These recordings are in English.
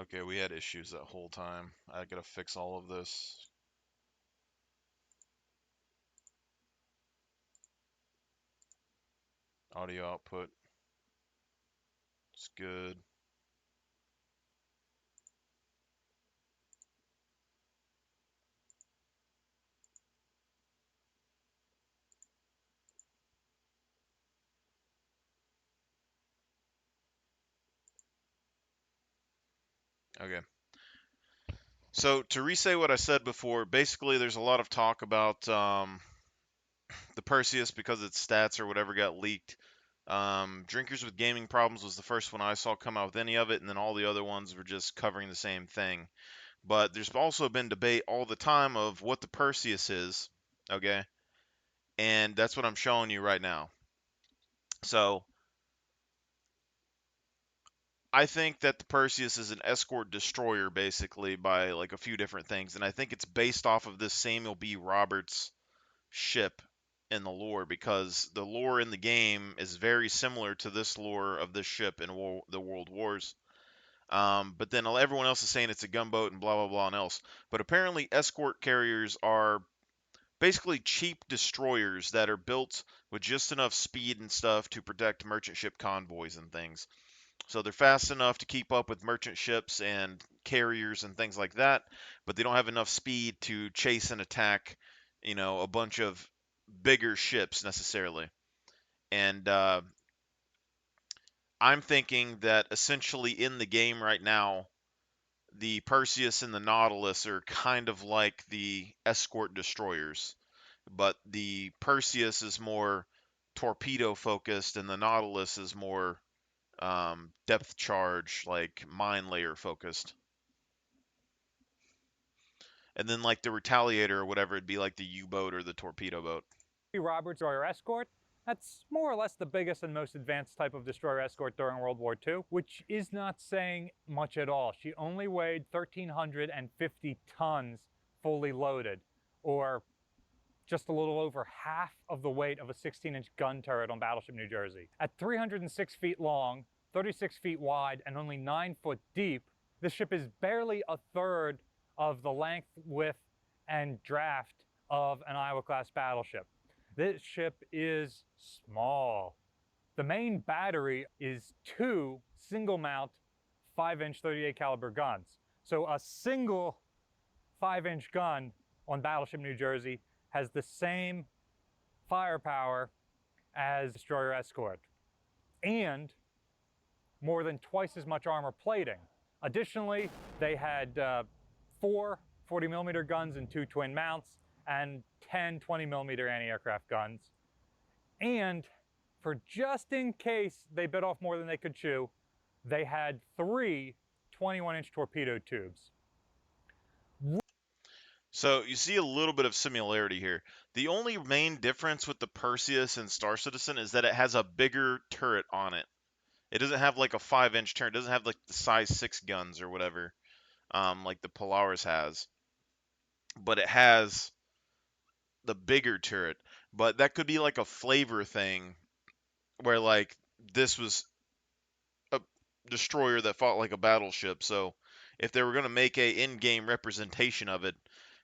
Okay, we had issues that whole time. I gotta fix all of this. Audio output. It's good. Okay. So to re-say what I said before, basically there's a lot of talk about the Perseus because its stats or whatever got leaked. Drinkers with Gaming Problems was the first one I saw come out with any of it, and then all the other ones were just covering the same thing. But there's also been debate all the time of what the Perseus is, okay? And that's what I'm showing you right now. So I think that the Perseus is an escort destroyer, basically, by like a few different things, and I think it's based off of this Samuel B. Roberts ship in the lore because the lore in the game is very similar to this lore of this ship in the World Wars. But then everyone else is saying it's a gunboat and blah blah blah and else. But apparently, escort carriers are basically cheap destroyers that are built with just enough speed and stuff to protect merchant ship convoys and things. So they're fast enough to keep up with merchant ships and carriers and things like that, but they don't have enough speed to chase and attack, a bunch of bigger ships necessarily. And I'm thinking that essentially in the game right now, the Perseus and the Nautilus are kind of like the escort destroyers, but the Perseus is more torpedo focused and the Nautilus is more depth charge, like mine layer focused. And then like the Retaliator or whatever, it'd be like the U-boat or the torpedo boat. Roberts destroyer escort. That's more or less the biggest and most advanced type of destroyer escort during World War II, which is not saying much at all. She only weighed 1,350 tons fully loaded, or just a little over half of the weight of a 16-inch gun turret on Battleship New Jersey. At 306 feet long, 36 feet wide, and only 9 foot deep, this ship is barely a third of the length, width, and draft of an Iowa-class battleship. This ship is small. The main battery is two single-mount 5-inch 38 caliber guns. So a single 5-inch gun on Battleship New Jersey has the same firepower as destroyer escort and more than twice as much armor plating. Additionally, they had four 40mm guns and two twin mounts and 10 20mm anti-aircraft guns. And for just in case they bit off more than they could chew, they had three 21-inch torpedo tubes. So you see a little bit of similarity here. The only main difference with the Perseus and Star Citizen is that it has a bigger turret on it. It doesn't have like a 5-inch turret. It doesn't have like the size 6 guns or whatever, like the Polaris has. But it has the bigger turret. But that could be like a flavor thing where like this was a destroyer that fought like a battleship. So if they were going to make a in-game representation of it,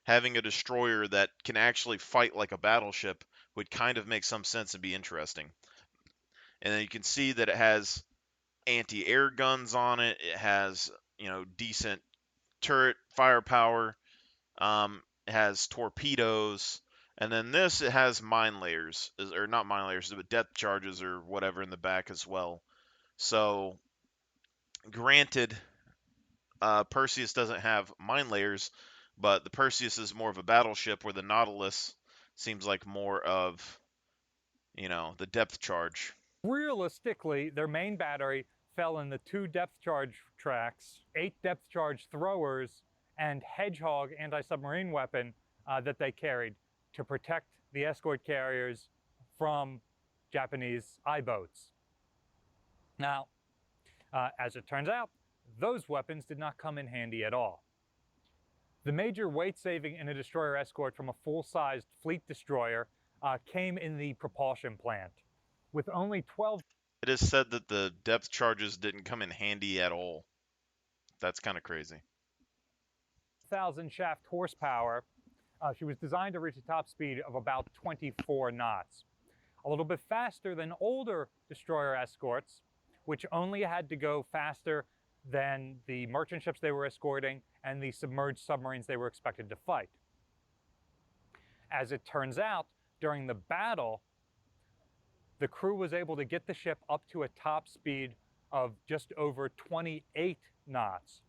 having a destroyer that can actually fight like a battleship would kind of make some sense and be interesting. And then you can see that it has anti-air guns on it. It has, decent turret firepower. It has torpedoes. And then this, it has mine layers, or not mine layers, but depth charges or whatever in the back as well. So granted, Perseus doesn't have mine layers, but the Perseus is more of a battleship, where the Nautilus seems like more of, the depth charge. Realistically, their main battery fell in the two depth charge tracks, 8 depth charge throwers, and Hedgehog anti-submarine weapon that they carried to protect the escort carriers from Japanese I-boats. Now, as it turns out, those weapons did not come in handy at all. The major weight saving in a destroyer escort from a full-sized fleet destroyer came in the propulsion plant. With only 12. It is said that the depth charges didn't come in handy at all. That's kind of crazy. 1,000 shaft horsepower. She was designed to reach a top speed of about 24 knots, a little bit faster than older destroyer escorts, which only had to go faster than the merchant ships they were escorting and the submerged submarines they were expected to fight. As it turns out, during the battle, the crew was able to get the ship up to a top speed of just over 28 knots.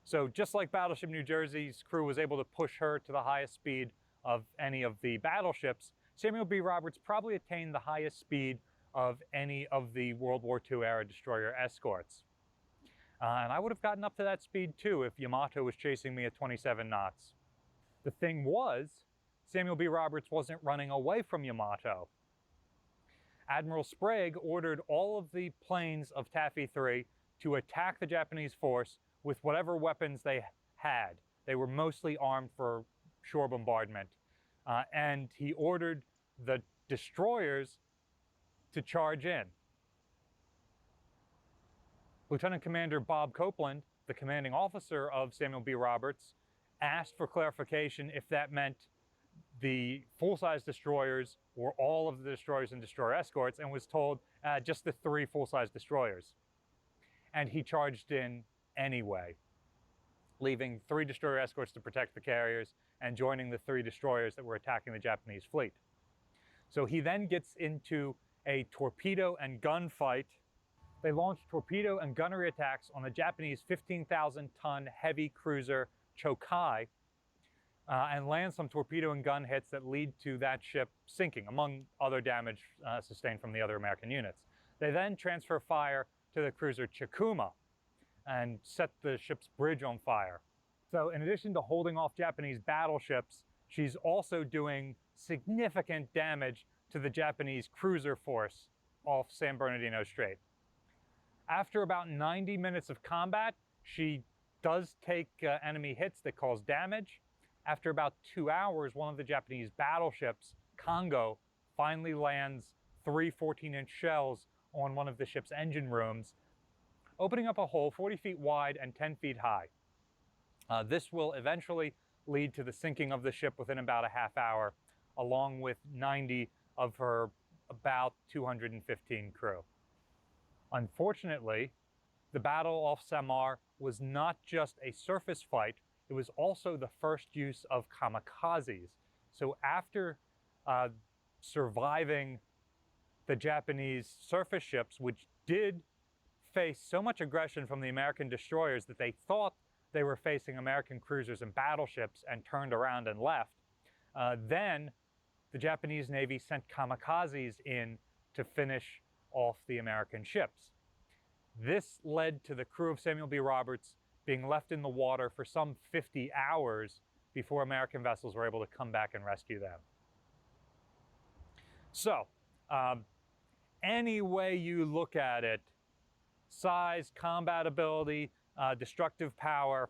So just like Battleship New Jersey's crew was able to push her to the highest speed of any of the battleships, Samuel B. Roberts probably attained the highest speed of any of the World War II era destroyer escorts. And I would have gotten up to that speed too if Yamato was chasing me at 27 knots. The thing was, Samuel B. Roberts wasn't running away from Yamato. Admiral Sprague ordered all of the planes of Taffy 3 to attack the Japanese force with whatever weapons they had. They were mostly armed for shore bombardment. And he ordered the destroyers to charge in. Lieutenant Commander Bob Copeland, the commanding officer of Samuel B. Roberts, asked for clarification if that meant the full-size destroyers or all of the destroyers and destroyer escorts, and was told just the 3 full-size destroyers. And he charged in anyway, leaving 3 destroyer escorts to protect the carriers and joining the 3 destroyers that were attacking the Japanese fleet. So he then gets into a torpedo and gun fight. They launched torpedo and gunnery attacks on the Japanese 15,000-ton heavy cruiser Chokai, and land some torpedo and gun hits that lead to that ship sinking, among other damage sustained from the other American units. They then transfer fire to the cruiser Chikuma and set the ship's bridge on fire. So in addition to holding off Japanese battleships, she's also doing significant damage to the Japanese cruiser force off San Bernardino Strait. After about 90 minutes of combat, she does take enemy hits that cause damage. After about 2 hours, one of the Japanese battleships, Kongo, finally lands 3 14-inch shells on one of the ship's engine rooms, opening up a hole 40 feet wide and 10 feet high. This will eventually lead to the sinking of the ship within about a half hour, along with 90 of her about 215 crew. Unfortunately, the battle off Samar was not just a surface fight, it was also the first use of kamikazes. So after surviving the Japanese surface ships, which did face so much aggression from the American destroyers that they thought they were facing American cruisers and battleships and turned around and left, then the Japanese Navy sent kamikazes in to finish off the American ships. This led to the crew of Samuel B. Roberts being left in the water for some 50 hours before American vessels were able to come back and rescue them. So, any way you look at it, size, combat ability, destructive power,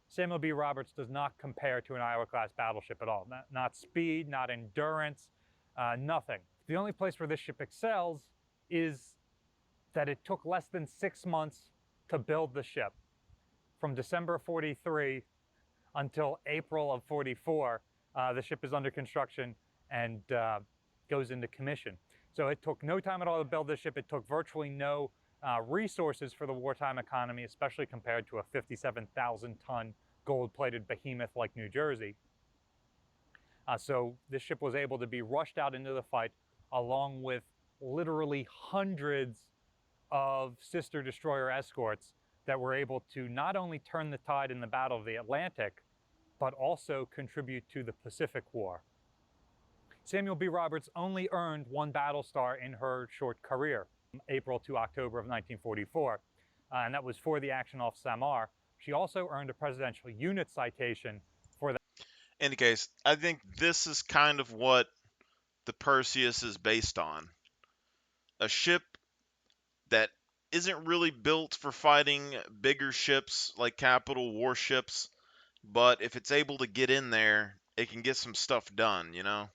Samuel B. Roberts does not compare to an Iowa-class battleship at all. Not speed, not endurance, nothing. The only place where this ship excels is that it took less than 6 months to build the ship. From December 43 until April of 44, the ship is under construction and goes into commission. So it took no time at all to build this ship. It took virtually no resources for the wartime economy, especially compared to a 57,000-ton gold-plated behemoth like New Jersey. So this ship was able to be rushed out into the fight along with literally hundreds of sister destroyer escorts that were able to not only turn the tide in the Battle of the Atlantic, but also contribute to the Pacific War. Samuel B. Roberts only earned 1 battle star in her short career, April to October of 1944, and that was for the action off Samar. She also earned a Presidential Unit Citation for that. In any case, I think this is kind of what the Perseus is based on. A ship that isn't really built for fighting bigger ships like capital warships, but if it's able to get in there, it can get some stuff done, you know?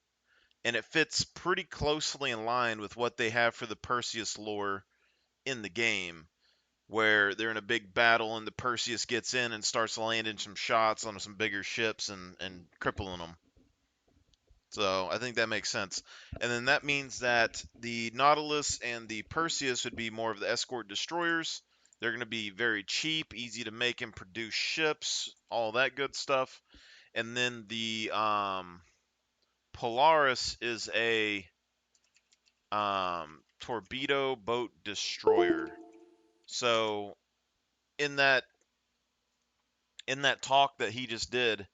And it fits pretty closely in line with what they have for the Perseus lore in the game. where they're in a big battle and the Perseus gets in and starts landing some shots on some bigger ships and crippling them. So I think that makes sense. And then that means that the Nautilus and the Perseus would be more of the escort destroyers. They're going to be very cheap, easy to make and produce ships, all that good stuff. And then the Polaris is a torpedo boat destroyer. So in that in that talk that he just did,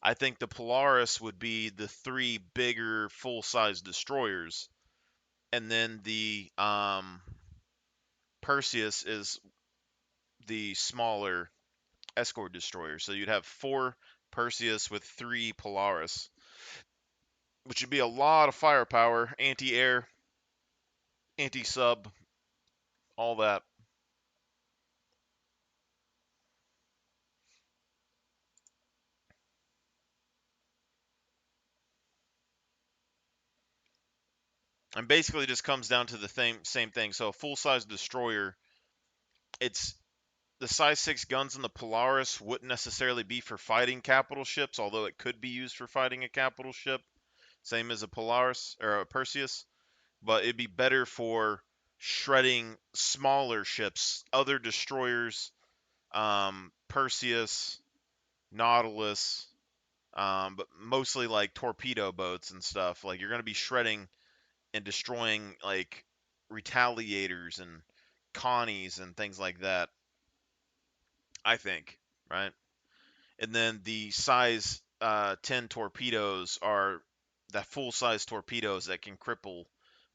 I think the Polaris would be the three bigger full-size destroyers, and then the Perseus is the smaller escort destroyer. So you'd have four Perseus with three Polaris, which would be a lot of firepower, anti-air, anti-sub, all that. And basically just comes down to the same thing. So a full-size destroyer, it's the size 6 guns in the Polaris wouldn't necessarily be for fighting capital ships, although it could be used for fighting a capital ship, same as a Polaris or a Perseus, but it'd be better for shredding smaller ships, other destroyers, Perseus, Nautilus, but mostly like torpedo boats and stuff. Like you're going to be shredding and destroying like retaliators and Connies and things like that, I think, right? And then the size 10 torpedoes are the full size torpedoes that can cripple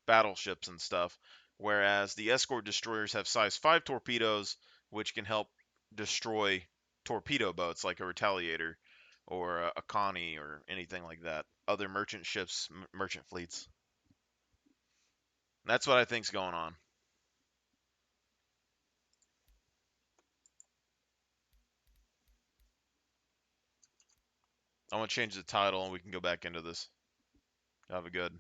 battleships and stuff, whereas the escort destroyers have size 5 torpedoes, which can help destroy torpedo boats like a Retaliator or a Connie or anything like that, other merchant ships, merchant fleets. That's what I think's going on. I want to change the title and we can go back into this. Have a good.